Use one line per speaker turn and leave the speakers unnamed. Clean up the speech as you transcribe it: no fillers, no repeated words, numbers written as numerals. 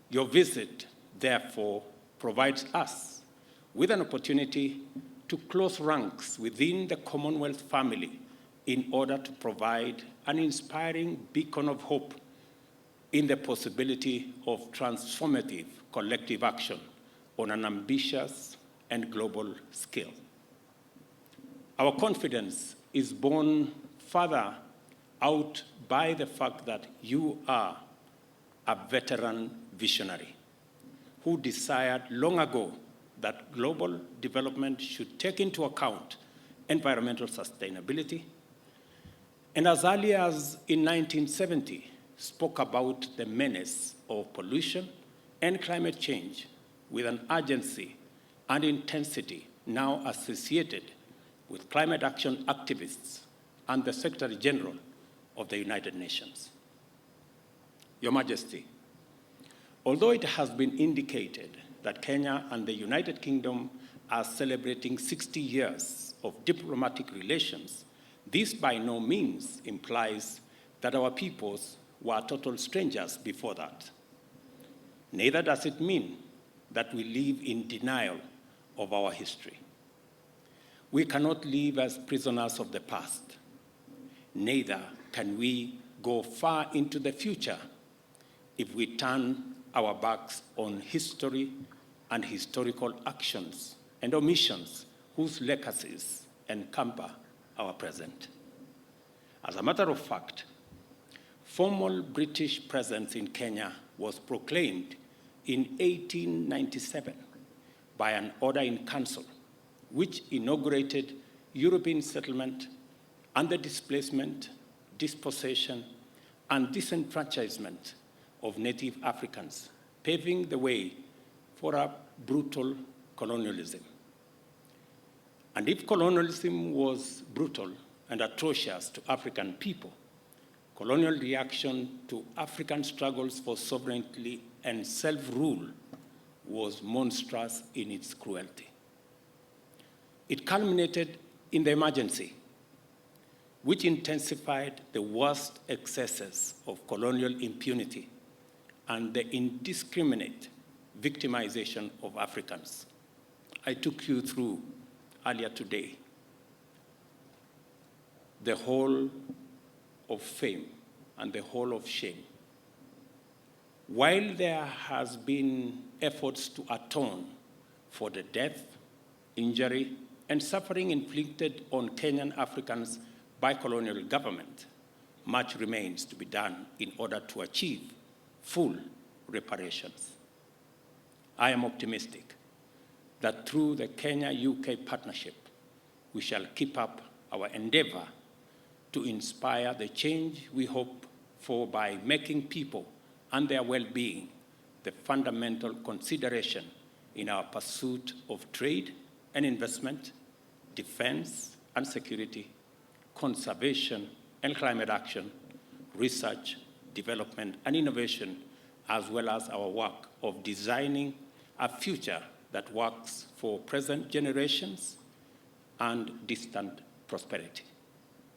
Your visit, therefore, provides us with an opportunity to close ranks within the Commonwealth family in order to provide an inspiring beacon of hope in the possibility of transformative collective action on an ambitious and global scale. Our confidence is borne further out by the fact that you are a veteran visionary who desired long ago that global development should take into account environmental sustainability, and as early as in 1970, spoke about the menace of pollution and climate change with an urgency and intensity now associated with climate action activists and the Secretary General of the United Nations. Your Majesty, although it has been indicated that Kenya and the United Kingdom are celebrating 60 years of diplomatic relations, this by no means implies that our peoples were total strangers before that. Neither does it mean that we live in denial of our history. We cannot live as prisoners of the past. Neither can we go far into the future if we turn our backs on history and historical actions and omissions whose legacies encumber our present. As a matter of fact, formal British presence in Kenya was proclaimed in 1897 by an order in council, which inaugurated European settlement and the displacement, dispossession, and disenfranchisement of native Africans, paving the way for a brutal colonialism. And if colonialism was brutal and atrocious to African people, colonial reaction to African struggles for sovereignty and self-rule was monstrous in its cruelty. It culminated in the emergency, which intensified the worst excesses of colonial impunity and the indiscriminate victimization of Africans. I took you through earlier today the whole of fame and the whole of shame. While there has been efforts to atone for the death, injury, and suffering inflicted on Kenyan Africans by colonial government, much remains to be done in order to achieve full reparations. I am optimistic that through the Kenya-UK partnership, we shall keep up our endeavor to inspire the change we hope for by making people and their well-being the fundamental consideration in our pursuit of trade and investment, defense and security, conservation and climate action, research, development and innovation, as well as our work of designing a future that works for present generations and distant prosperity.